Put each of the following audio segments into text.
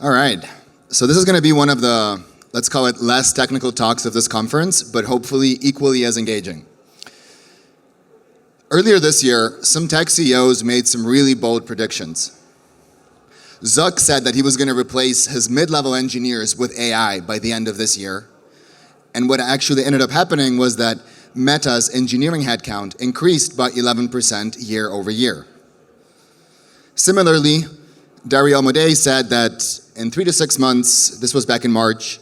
All right, so this is going to be one of the, let's call it, less technical talks of this conference, but hopefully equally as engaging. Earlier this year, some tech CEOs made some really bold predictions. Zuck said that he was going to replace his mid-level engineers with AI by the end of this year. And what actually ended up happening was that Meta's engineering headcount increased by 11% year over year. Similarly, Dario Amodei said that in 3 to 6 months, this was back in March,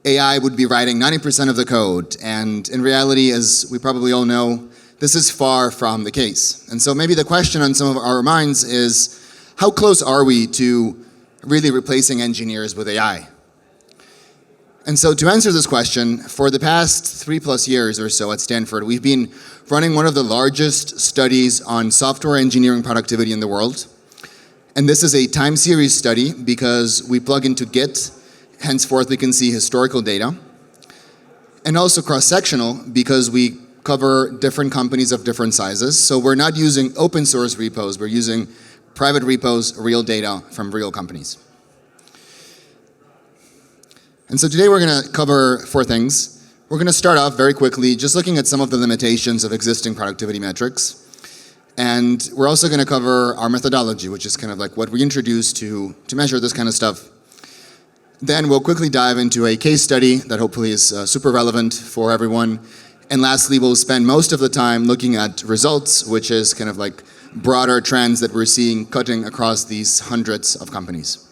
AI would be writing 90% of the code. And in reality, as we probably all know, this is far from the case. And so maybe the question on some of our minds is, how close are we to really replacing engineers with AI? And so to answer this question, for the past 3+ years or so at Stanford, we've been running one of the largest studies on software engineering productivity in the world. And this is a time series study because we plug into Git, henceforth we can see historical data. And also cross-sectional because we cover different companies of different sizes. So we're not using open source repos, we're using private repos, real data from real companies. And so today we're going to cover 4 things. We're going to start off very quickly just looking at some of the limitations of existing productivity metrics. And we're also going to cover our methodology, which is kind of like what we introduce to measure this kind of stuff. Then we'll quickly dive into a case study that hopefully is super relevant for everyone. And lastly, we'll spend most of the time looking at results, which is kind of like broader trends that we're seeing cutting across these hundreds of companies.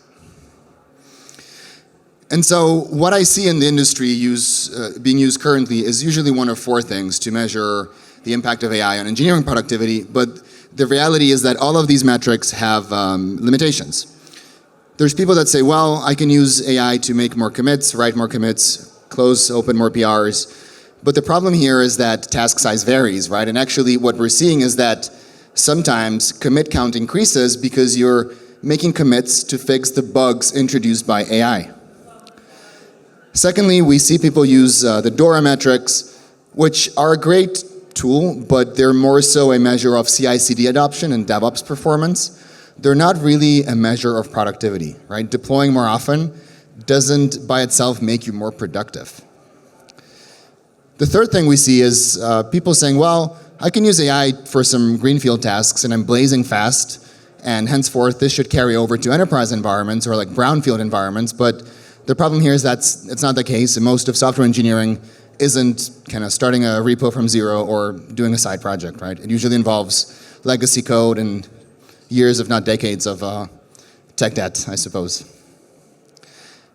And so what I see in the industry being used currently is usually one of 4 things to measure the impact of AI on engineering productivity, but the reality is that all of these metrics have limitations. There's people that say, well, I can use AI to make more commits, write more commits, close, open more PRs, but the problem here is that task size varies, right? And actually what we're seeing is that sometimes commit count increases because you're making commits to fix the bugs introduced by AI. Secondly, we see people use the DORA metrics, which are a great tool, but they're more so a measure of CI/CD adoption and DevOps performance. They're not really a measure of productivity, right? Deploying more often doesn't by itself make you more productive. The third thing we see is people saying, well, I can use AI for some greenfield tasks and I'm blazing fast, and henceforth this should carry over to enterprise environments or like brownfield environments, but the problem here is that it's not the case, and most of software engineering isn't kind of starting a repo from zero or doing a side project, right? It usually involves legacy code and years, if not decades, of tech debt, I suppose.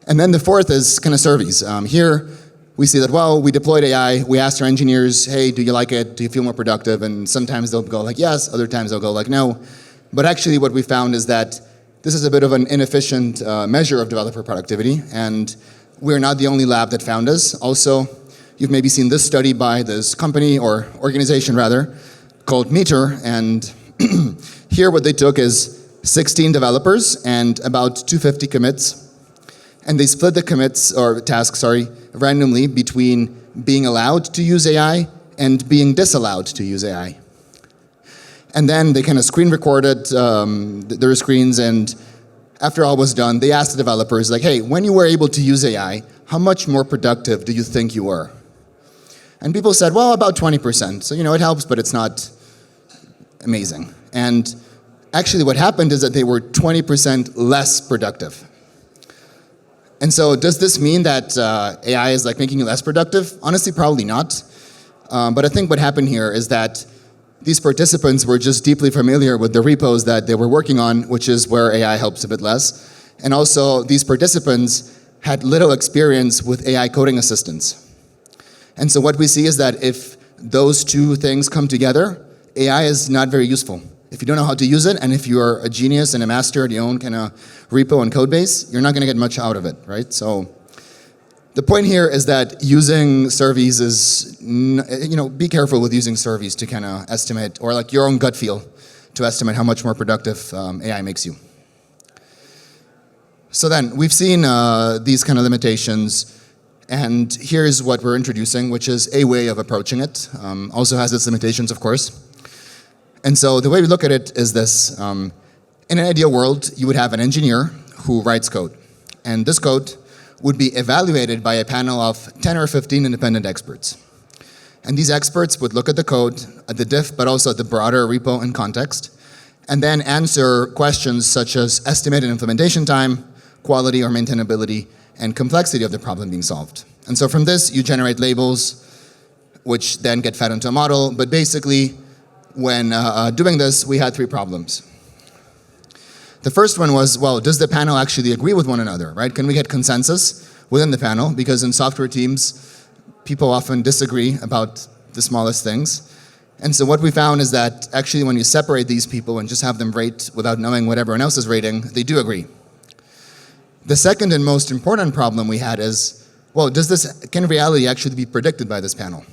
And then the fourth is kind of surveys. Here we see that, well, we deployed AI, we asked our engineers, hey, do you like it? Do you feel more productive? And sometimes they'll go like yes, other times they'll go like no. But actually what we found is that this is a bit of an inefficient measure of developer productivity, and we're not the only lab that found this. Also, you've maybe seen this study by this company, or organization rather, called Meter, and here what they took is 16 developers and about 250 commits, and they split the commits, or tasks, randomly between being allowed to use AI and being disallowed to use AI. And then they kind of screen recorded their screens, and after all was done, they asked the developers, like, hey, when you were able to use AI, how much more productive do you think you were? And people said, well, about 20%. So, it helps, but it's not amazing. And actually what happened is that they were 20% less productive. And so does this mean that AI is like making you less productive? Honestly, probably not. But I think what happened here is that these participants were just deeply familiar with the repos that they were working on, which is where AI helps a bit less. And also these participants had little experience with AI coding assistants. And so what we see is that if those two things come together, AI is not very useful. If you don't know how to use it, and if you're a genius and a master at your own kind of repo and code base, you're not going to get much out of it, right? So the point here is that using surveys is, be careful with using surveys to kind of estimate, or like your own gut feel to estimate how much more productive AI makes you. So then, we've seen these kind of limitations, and here's what we're introducing, which is a way of approaching it. Also has its limitations, of course. And so the way we look at it is this. In an ideal world, you would have an engineer who writes code. And this code would be evaluated by a panel of 10 or 15 independent experts. And these experts would look at the code, at the diff, but also at the broader repo and context, and then answer questions such as estimated implementation time, quality or maintainability, and complexity of the problem being solved. And so from this, you generate labels, which then get fed into a model. But basically, when doing this, we had three problems. The first one was, well, does the panel actually agree with one another, right? Can we get consensus within the panel? Because in software teams, people often disagree about the smallest things. And so what we found is that actually when you separate these people and just have them rate without knowing what everyone else is rating, they do agree. The second and most important problem we had is, well, can reality actually be predicted by this panel?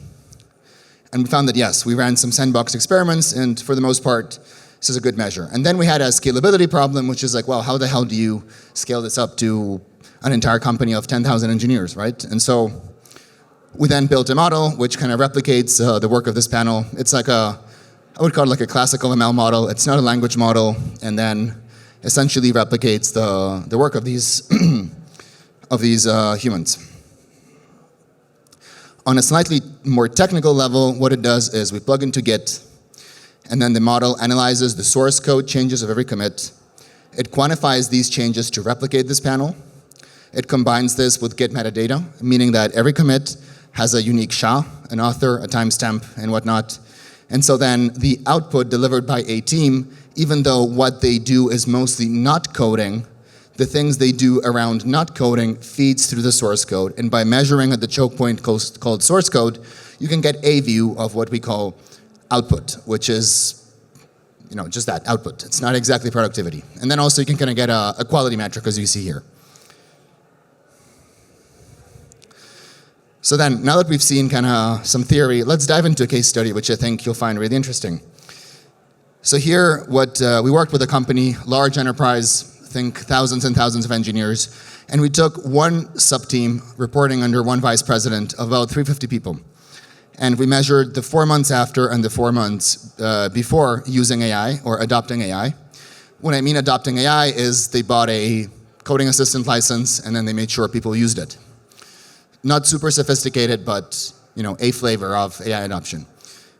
And we found that yes, we ran some sandbox experiments, and for the most part, this is a good measure. And then we had a scalability problem, which is like, well, how the hell do you scale this up to an entire company of 10,000 engineers, right? And so we then built a model which kind of replicates the work of this panel. It's like I would call it like a classical ML model. It's not a language model, and then essentially replicates the work of these humans. On a slightly more technical level, what it does is we plug into Git, and then the model analyzes the source code changes of every commit. It quantifies these changes to replicate this panel. It combines this with Git metadata, meaning that every commit has a unique SHA, an author, a timestamp, and whatnot. And so then the output delivered by a team, even though what they do is mostly not coding, the things they do around not coding feeds through the source code. And by measuring at the choke point called source code, you can get a view of what we call output, which is, just that, output. It's not exactly productivity. And then also you can kind of get a quality metric, as you see here. So then, now that we've seen kind of some theory, let's dive into a case study, which I think you'll find really interesting. So here, we worked with a company, large enterprise, think thousands and thousands of engineers, and we took one sub-team reporting under one vice president of about 350 people. And we measured the 4 months after and the 4 months before using AI or adopting AI. When I mean adopting AI is they bought a coding assistant license and then they made sure people used it. Not super sophisticated, but a flavor of AI adoption.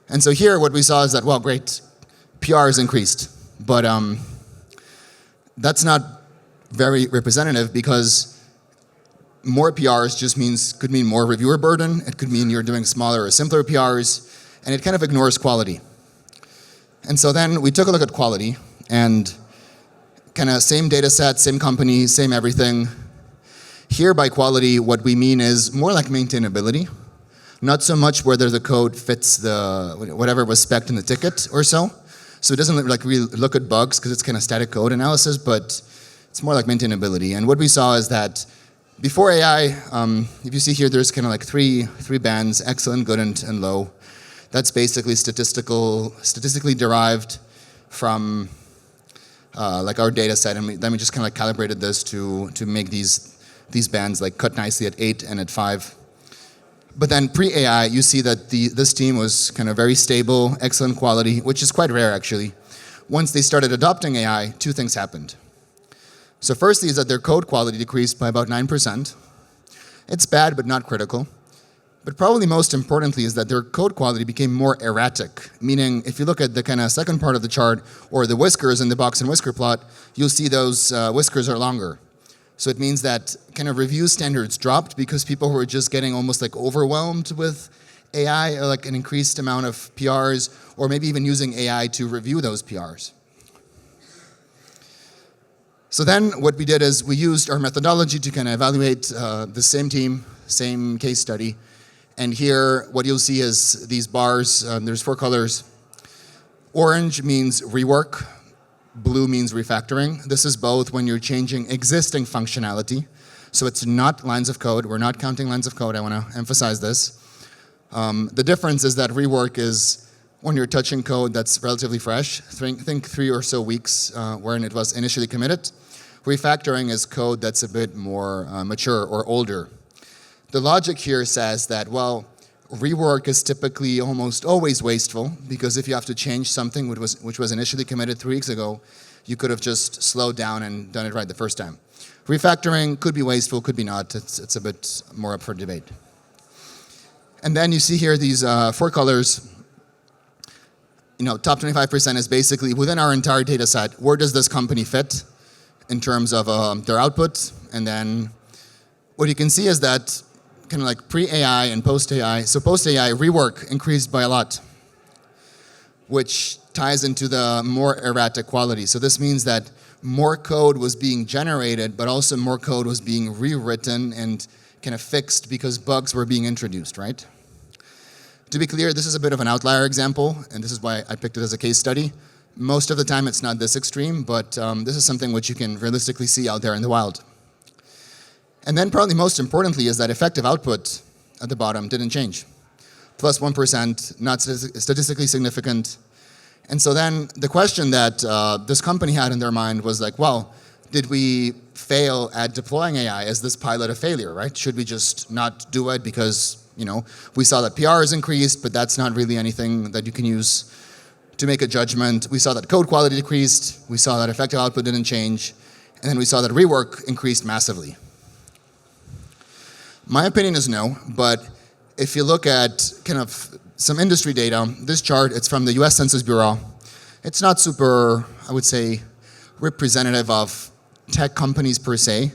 And so here what we saw is that, well, great, PR is increased, but that's not very representative because more PRs just could mean more reviewer burden. It could mean you're doing smaller or simpler PRs, and it kind of ignores quality. And so then we took a look at quality, and kind of same data set, same company, same everything. Here by quality, what we mean is more like maintainability, not so much whether the code fits whatever was spec'd in the ticket or so. So it doesn't really look at bugs because it's kind of static code analysis, but it's more like maintainability. And what we saw is that before AI, if you see here, there's kind of like three bands: excellent, good, and low. That's basically statistically derived from like our data set, and then we just kind of like calibrated this to make these bands like cut nicely at 8 and at 5. But then pre-AI, you see that this team was kind of very stable, excellent quality, which is quite rare actually. Once they started adopting AI, two things happened. So firstly is that their code quality decreased by about 9%. It's bad, but not critical. But probably most importantly is that their code quality became more erratic, meaning if you look at the kind of second part of the chart, or the whiskers in the box and whisker plot, you'll see those whiskers are longer. So it means that kind of review standards dropped because people were just getting almost like overwhelmed with AI, or like an increased amount of PRs, or maybe even using AI to review those PRs. So then what we did is we used our methodology to kind of evaluate the same team, same case study. And here what you'll see is these bars, there's 4 colors. Orange means rework. Blue means refactoring. This is both when you're changing existing functionality. So it's not lines of code. We're not counting lines of code. I want to emphasize this. The difference is that rework is when you're touching code that's relatively fresh. Think 3 or so weeks when it was initially committed. Refactoring is code that's a bit more mature or older. The logic here says that, well, Rework is typically almost always wasteful, because if you have to change something which was initially committed 3 weeks ago, you could have just slowed down and done it right the first time. Refactoring could be wasteful, could be not. It's a bit more up for debate. And then you see here these 4 colors. Top 25% is basically within our entire data set, where does this company fit in terms of their output? And then what you can see is that kind of like pre-AI and post-AI. So post-AI, rework increased by a lot, which ties into the more erratic quality. So this means that more code was being generated, but also more code was being rewritten and kind of fixed because bugs were being introduced, right? To be clear, this is a bit of an outlier example, and this is why I picked it as a case study. Most of the time it's not this extreme, but this is something which you can realistically see out there in the wild. And then probably most importantly is that effective output at the bottom didn't change. Plus 1%, not statistically significant. And so then the question that this company had in their mind was like, well, did we fail at deploying AI? Is this pilot a failure, right? Should we just not do it because we saw that PR is increased, but that's not really anything that you can use to make a judgment. We saw that code quality decreased. We saw that effective output didn't change. And then we saw that rework increased massively. My opinion is no, but if you look at kind of some industry data, this chart, it's from the US Census Bureau. It's not super, I would say, representative of tech companies per se,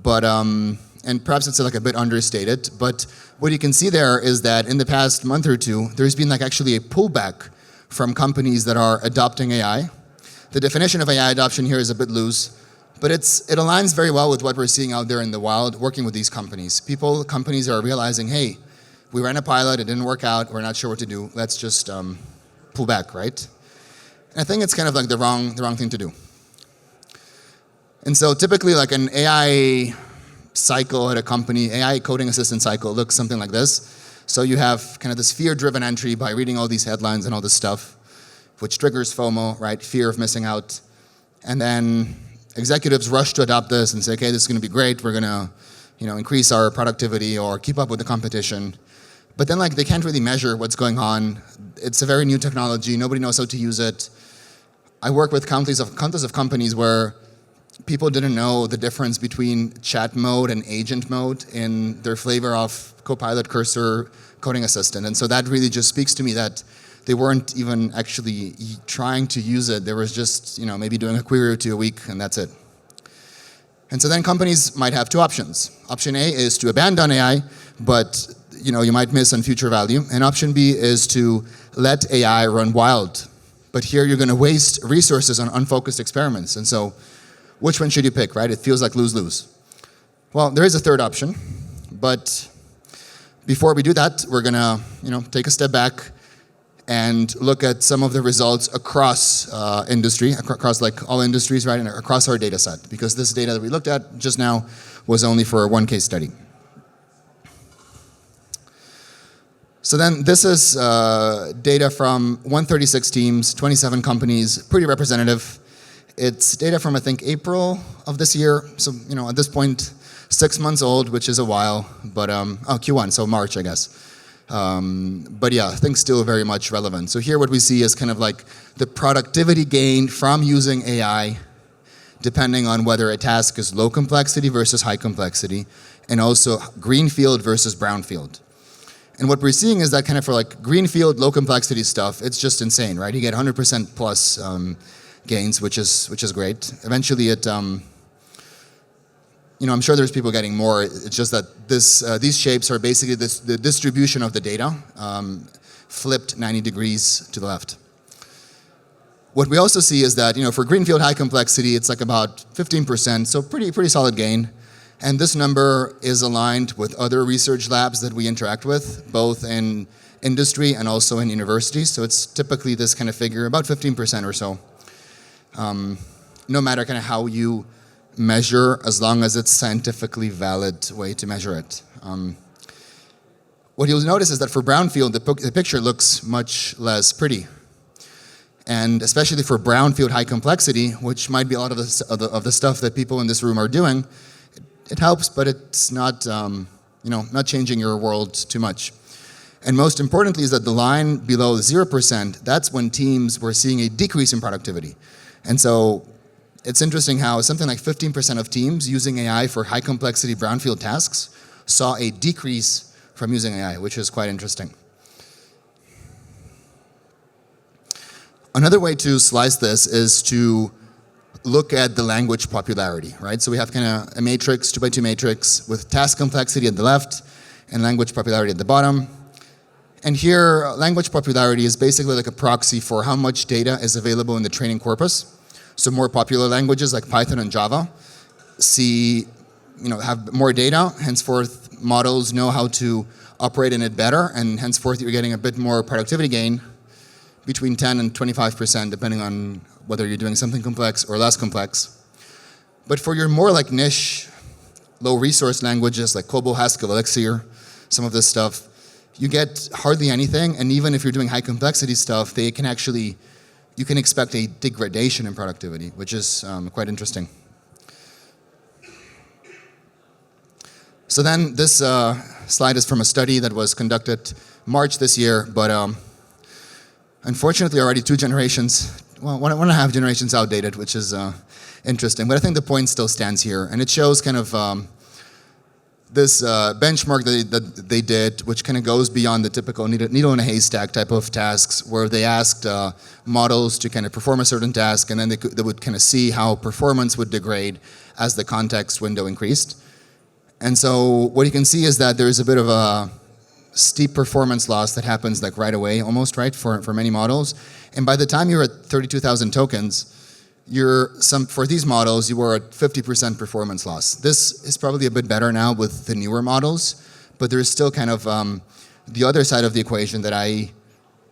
but and perhaps it's like a bit understated, but what you can see there is that in the past month or two, there's been like actually a pullback from companies that are adopting AI. The definition of AI adoption here is a bit loose, but it aligns very well with what we're seeing out there in the wild working with these companies. Companies are realizing, hey, we ran a pilot, it didn't work out, we're not sure what to do, let's just pull back, right? And I think it's kind of like the wrong thing to do. And so typically like an AI cycle at a company, AI coding assistant cycle looks something like this. So you have kind of this fear-driven entry by reading all these headlines and all this stuff, which triggers FOMO, right? Fear of missing out. And then executives rush to adopt this and say, okay, this is going to be great. We're going to, increase our productivity or keep up with the competition. But then they can't really measure what's going on. It's a very new technology. Nobody knows how to use it. I work with countless of companies where people didn't know the difference between chat mode and agent mode in their flavor of Copilot, Cursor, Coding Assistant. And so that really just speaks to me that they weren't even actually trying to use it. They were just, maybe doing a query or two a week, and that's it. And so then companies might have 2 options. Option A is to abandon AI, but you might miss on future value. And option B is to let AI run wild. But here you're going to waste resources on unfocused experiments. And so which one should you pick, right? It feels like lose-lose. Well, there is a third option, but before we do that, we're gonna, take a step back and look at some of the results across industry, across all industries, right, and across our data set, because this data that we looked at just now was only for one case study. So then this is data from 136 teams, 27 companies, pretty representative. It's data from, I think, April of this year. So, at this point, 6 months old, which is a while, but, Q1, so March, I guess. But yeah, I think still very much relevant. So here what we see is kind of like the productivity gain from using AI, depending on whether a task is low complexity versus high complexity, and also greenfield versus brownfield. And what we're seeing is that kind of for greenfield, low complexity stuff, it's just insane, right? You get 100% plus gains, which is great. Eventually I'm sure there's people getting more. It's just that these shapes are basically the distribution of the data flipped 90 degrees to the left. What we also see is that, for greenfield high complexity, it's about 15%, so pretty solid gain. And this number is aligned with other research labs that we interact with, both in industry and also in universities. So it's typically this kind of figure, about 15% or so. No matter kind of how you measure, as long as it's scientifically valid way to measure it. What you'll notice is that for brownfield, the picture looks much less pretty. And especially for brownfield high complexity, which might be a lot of the stuff that people in this room are doing, it helps, but it's not, not changing your world too much. And most importantly is that the line below 0%, that's when teams were seeing a decrease in productivity. And so it's interesting how something like 15% of teams using AI for high complexity brownfield tasks saw a decrease from using AI, which is quite interesting. Another way to slice this is to look at the language popularity, right? So we have kind of a matrix, 2x2 matrix with task complexity at the left and language popularity at the bottom. And here, language popularity is basically like a proxy for how much data is available in the training corpus. So more popular languages like Python and Java have more data, henceforth models know how to operate in it better, and henceforth you're getting a bit more productivity gain, between 10 and 25%, depending on whether you're doing something complex or less complex. But for your more like niche, low resource languages like COBOL, Haskell, Elixir, some of this stuff, you get hardly anything, and even if you're doing high complexity stuff, you can expect a degradation in productivity, which is quite interesting. So then this slide is from a study that was conducted March this year, but unfortunately already 2 generations, well, 1.5 generations outdated, which is interesting. But I think the point still stands here, and it shows kind of this benchmark that they did, which kind of goes beyond the typical needle in a haystack type of tasks, where they asked models to kind of perform a certain task, and then they would kind of see how performance would degrade as the context window increased. And so what you can see is that there is a bit of a steep performance loss that happens like right away, almost, right, for many models. And by the time you're at 32,000 tokens, for these models, you were at 50% performance loss. This is probably a bit better now with the newer models, but there's still kind of the other side of the equation that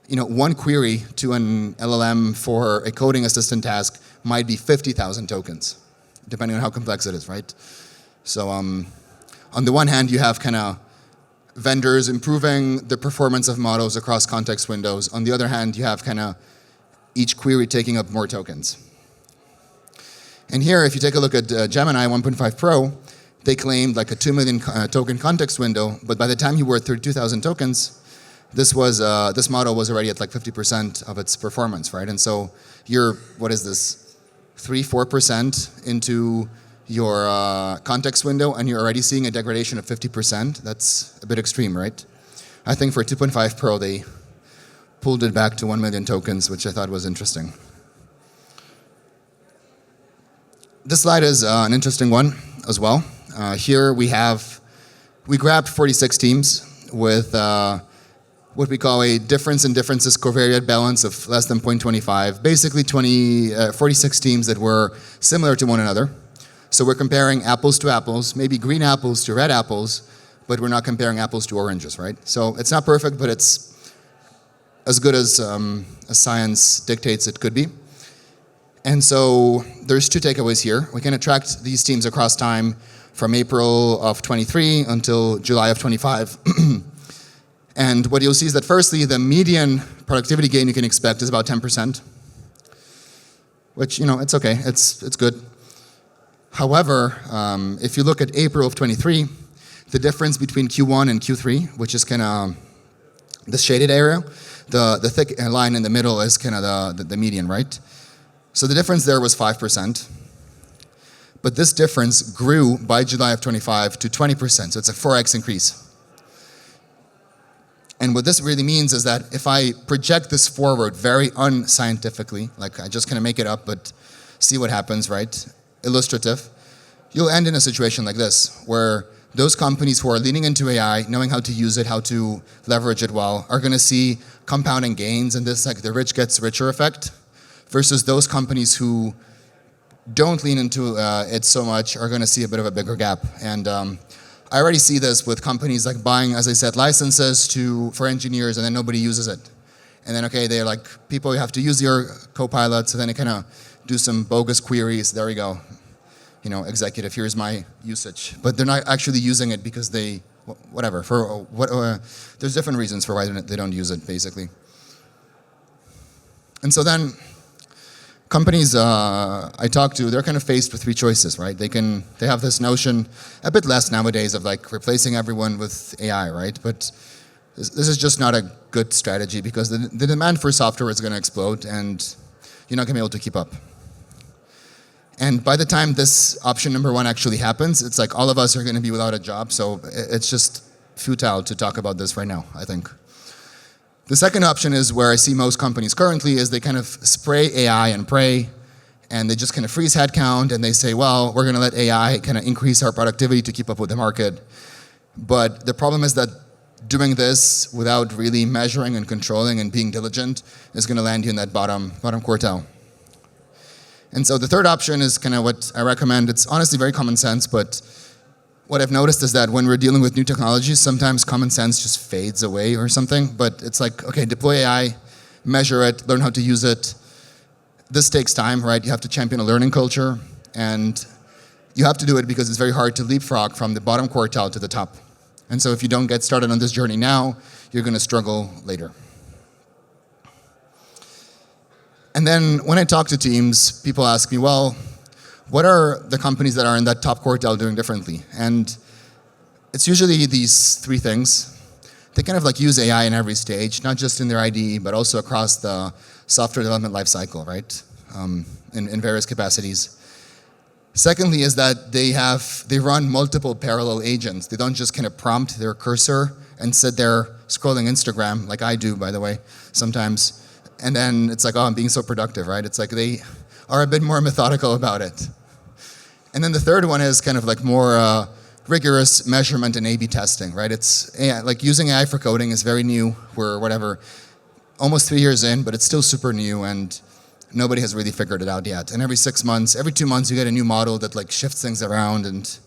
one query to an LLM for a coding assistant task might be 50,000 tokens, depending on how complex it is, right? So on the one hand, you have kind of vendors improving the performance of models across context windows. On the other hand, you have kind of each query taking up more tokens. And here, if you take a look at Gemini 1.5 Pro, they claimed like a 2 million token context window, but by the time you were at 32,000 tokens, this model was already at like 50% of its performance, right? And so you're, 3-4% into your context window, and you're already seeing a degradation of 50%. That's a bit extreme, right? I think for 2.5 Pro, they pulled it back to 1 million tokens, which I thought was interesting. This slide is an interesting one as well. Here we grabbed 46 teams with what we call a difference in differences covariate balance of less than 0.25. Basically 46 teams that were similar to one another. So we're comparing apples to apples, maybe green apples to red apples, but we're not comparing apples to oranges, right? So it's not perfect, but it's as good as science dictates it could be. And so there's 2 takeaways here. We can track these teams across time from April of 23 until July of 25. And what you'll see is that firstly, the median productivity gain you can expect is about 10%, which, it's okay, it's good. However, if you look at April of 23, the difference between Q1 and Q3, which is kind of the shaded area, the thick line in the middle is kind of the median, right? So the difference there was 5%. But this difference grew by July of 25 to 20%, so it's a 4x increase. And what this really means is that if I project this forward very unscientifically, like I just kind of make it up, but see what happens, right? Illustrative, you'll end in a situation like this, where those companies who are leaning into AI, knowing how to use it, how to leverage it well, are going to see compounding gains in this, like the rich gets richer effect, versus those companies who don't lean into it so much are going to see a bit of a bigger gap. And I already see this with companies like buying, as I said, licenses for engineers, and then nobody uses it. And then, okay, they're like, people, you have to use your Copilot, so then they kind of do some bogus queries. There we go. Executive, here's my usage. But they're not actually using it because there's different reasons for why they don't use it, basically. And so then, companies I talk to, they're kind of faced with 3 choices, right? They have this notion, a bit less nowadays, of like replacing everyone with AI, right? But This is just not a good strategy because the demand for software is going to explode and you're not going to be able to keep up. And by the time this option number 1 actually happens, it's like all of us are going to be without a job, so it's just futile to talk about this right now, I think. The second option is where I see most companies currently is they kind of spray AI and pray, and they just kind of freeze headcount and they say, well, we're going to let AI kind of increase our productivity to keep up with the market. But the problem is that doing this without really measuring and controlling and being diligent is going to land you in that bottom quartile. And so the third option is kind of what I recommend. It's honestly very common sense, but what I've noticed is that when we're dealing with new technologies, sometimes common sense just fades away or something, but it's like, okay, deploy AI, measure it, learn how to use it. This takes time, right? You have to champion a learning culture, and you have to do it because it's very hard to leapfrog from the bottom quartile to the top. And so if you don't get started on this journey now, you're going to struggle later. And then when I talk to teams, people ask me, well, what are the companies that are in that top quartile doing differently? And it's usually these 3 things. They kind of like use AI in every stage, not just in their IDE, but also across the software development lifecycle, right? In various capacities. Secondly is that they run multiple parallel agents. They don't just kind of prompt their cursor and sit there scrolling Instagram, like I do, by the way, sometimes. And then it's like, oh, I'm being so productive, right? It's like they are a bit more methodical about it. And then the third one is kind of like more rigorous measurement and A/B testing, right? It's AI, like using AI for coding is very new. We're almost 3 years in, but it's still super new, and nobody has really figured it out yet. And every 6 months, every 2 months, you get a new model that like shifts things around and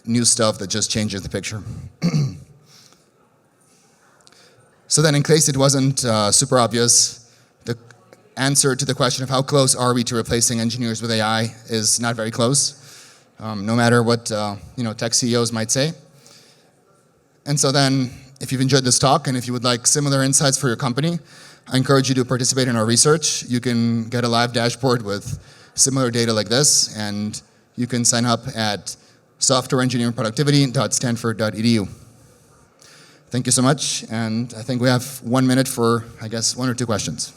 new stuff that just changes the picture. So then in case it wasn't super obvious, the answer to the question of how close are we to replacing engineers with AI is not very close, no matter what tech CEOs might say. And so then, if you've enjoyed this talk and if you would like similar insights for your company, I encourage you to participate in our research. You can get a live dashboard with similar data like this, and you can sign up at softwareengineeringproductivity.stanford.edu. Thank you so much, and I think we have 1 minute for, I guess, 1 or 2 questions.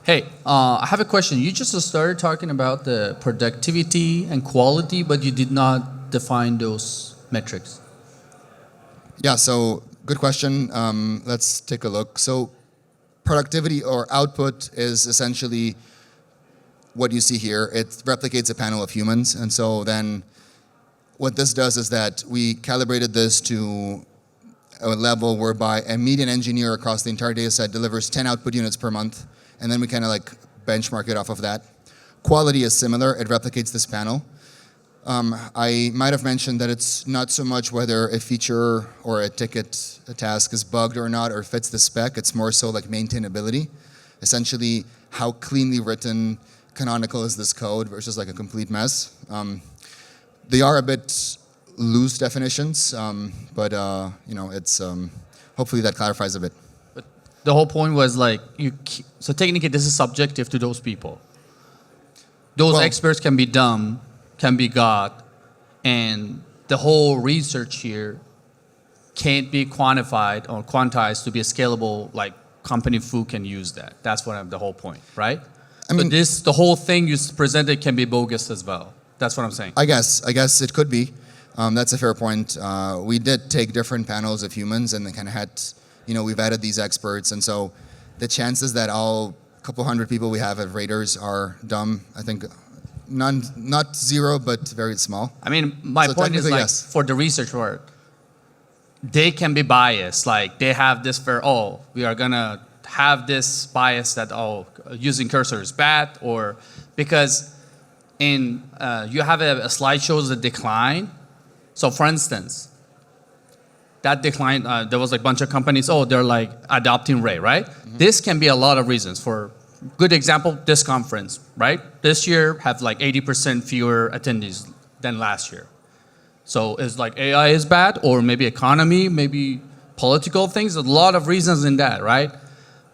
Hey, I have a question. You just started talking about the productivity and quality, but you did not define those metrics. Yeah, so good question. Let's take a look. So productivity or output is essentially what you see here. It replicates a panel of humans. And so then what this does is that we calibrated this to a level whereby a median engineer across the entire data set delivers 10 output units per month. And then we kind of like benchmark it off of that. Quality is similar. It replicates this panel. I might have mentioned that it's not so much whether a feature or a ticket, a task is bugged or not or fits the spec. It's more so like maintainability. Essentially, how cleanly written, canonical is this code versus like a complete mess. They are a bit loose definitions, but it's hopefully that clarifies a bit. But the whole point was like, so technically this is subjective to those people. Those experts can be dumb, can be God, and the whole research here can't be quantified or quantized to be a scalable, like company foo can use that. That's what the whole point, right? I mean, the whole thing you presented can be bogus as well. That's what I'm saying. I guess it could be. That's a fair point. We did take different panels of humans and they kind of had, we've added these experts. And so the chances that all couple hundred people we have at Raiders are dumb, I think not zero, but very small. I mean, my point is like, yes. For the research work, they can be biased. Like they have this we are gonna have this bias that, using cursor is bad, or because you have a slide shows the decline. So for instance, that decline, there was like a bunch of companies, they're like adopting Ray, right? Mm-hmm. This can be a lot of reasons. For good example, this conference, right? This year have like 80% fewer attendees than last year. So it's like AI is bad, or maybe economy, maybe political things. There's a lot of reasons in that, right?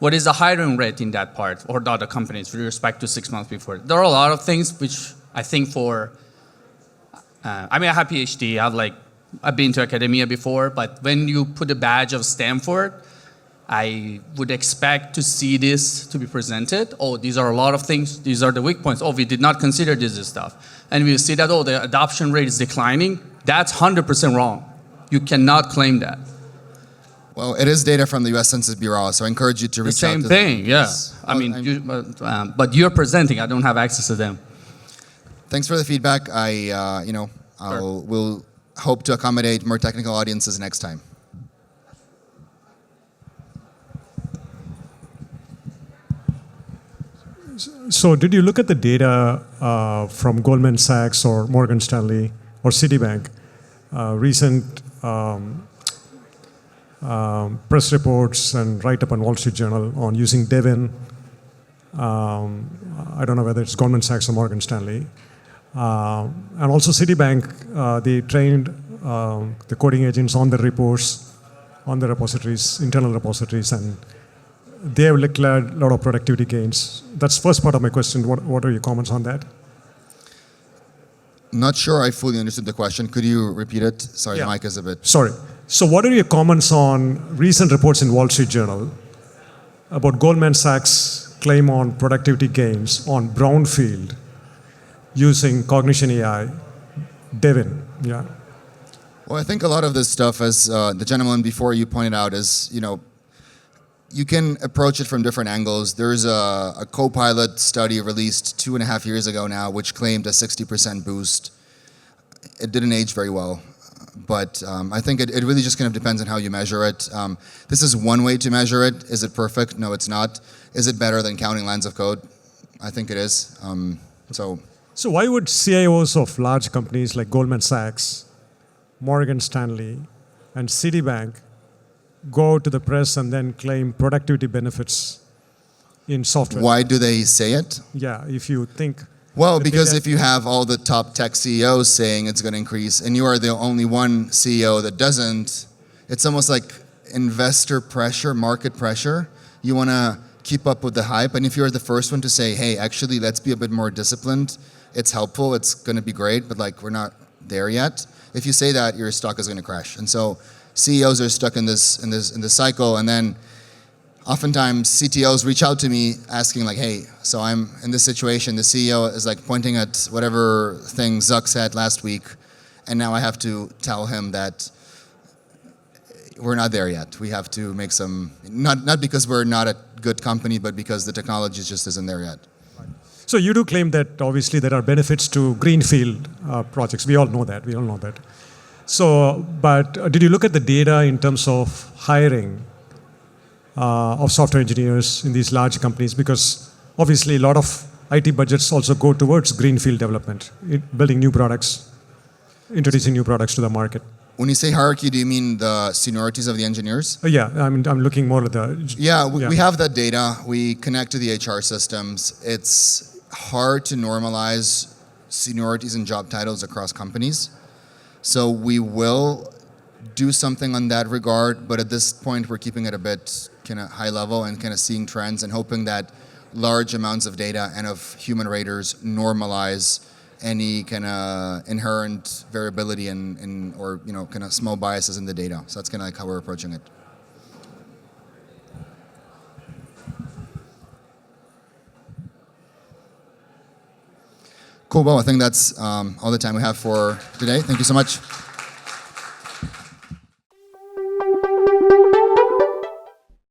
What is the hiring rate in that part, or the other companies with respect to 6 months before? There are a lot of things which I think I have PhD. I've been to academia before, but when you put a badge of Stanford, I would expect to see this to be presented. Oh, these are a lot of things. These are the weak points. Oh, we did not consider this stuff. And we see that, the adoption rate is declining. That's 100% wrong. You cannot claim that. Well, it is data from the U.S. Census Bureau, so I encourage you to reach out to them. The same thing, yeah. But you're presenting. I don't have access to them. Thanks for the feedback. We'll hope to accommodate more technical audiences next time. So did you look at the data from Goldman Sachs or Morgan Stanley or Citibank, recent press reports and write-up on Wall Street Journal on using Devin? I don't know whether it's Goldman Sachs or Morgan Stanley. And also Citibank, they trained the coding agents on the reports, on the repositories, internal repositories, and they have declared a lot of productivity gains. That's the first part of my question. What are your comments on that? Not sure I fully understood the question. Could you repeat it? Sorry, Yeah. the mic is a bit... Sorry. So what are your comments on recent reports in Wall Street Journal about Goldman Sachs' claim on productivity gains on brownfield using cognition AI, Devin? Yeah. Well, I think a lot of this stuff, as the gentleman before you pointed out, is, you can approach it from different angles. There's a Copilot study released 2.5 years ago now, which claimed a 60% boost. It didn't age very well, but I think it really just kind of depends on how you measure it. This is one way to measure it. Is it perfect? No, it's not. Is it better than counting lines of code? I think it is. So why would CIOs of large companies like Goldman Sachs, Morgan Stanley, and Citibank go to the press and then claim productivity benefits in software? Why do they say it? Yeah, if you think... Well, because if you have all the top tech CEOs saying it's going to increase, and you are the only one CEO that doesn't, it's almost like investor pressure, market pressure. You want to keep up with the hype, and if you're the first one to say, hey, actually, let's be a bit more disciplined, it's helpful, it's going to be great, but we're not there yet. If you say that, your stock is going to crash. And so CEOs are stuck in this cycle, and then oftentimes CTOs reach out to me asking hey, so I'm in this situation, the CEO is pointing at whatever thing Zuck said last week, and now I have to tell him that we're not there yet. We have to make some, not because we're not a good company, but because the technology just isn't there yet. So you do claim that obviously there are benefits to greenfield projects. We all know that. So, but did you look at the data in terms of hiring of software engineers in these large companies? Because obviously a lot of IT budgets also go towards greenfield development, building new products, introducing new products to the market. When you say hierarchy, do you mean the seniorities of the engineers? Yeah, I'm looking more at the... Yeah, we have that data. We connect to the HR systems. It's hard to normalize seniorities and job titles across companies. So we will do something on that regard, but at this point we're keeping it a bit kind of high level and kind of seeing trends and hoping that large amounts of data and of human raters normalize any kind of inherent variability or kind of small biases in the data. So that's kind of how we're approaching it. Cool. Well, I think that's all the time we have for today. Thank you so much.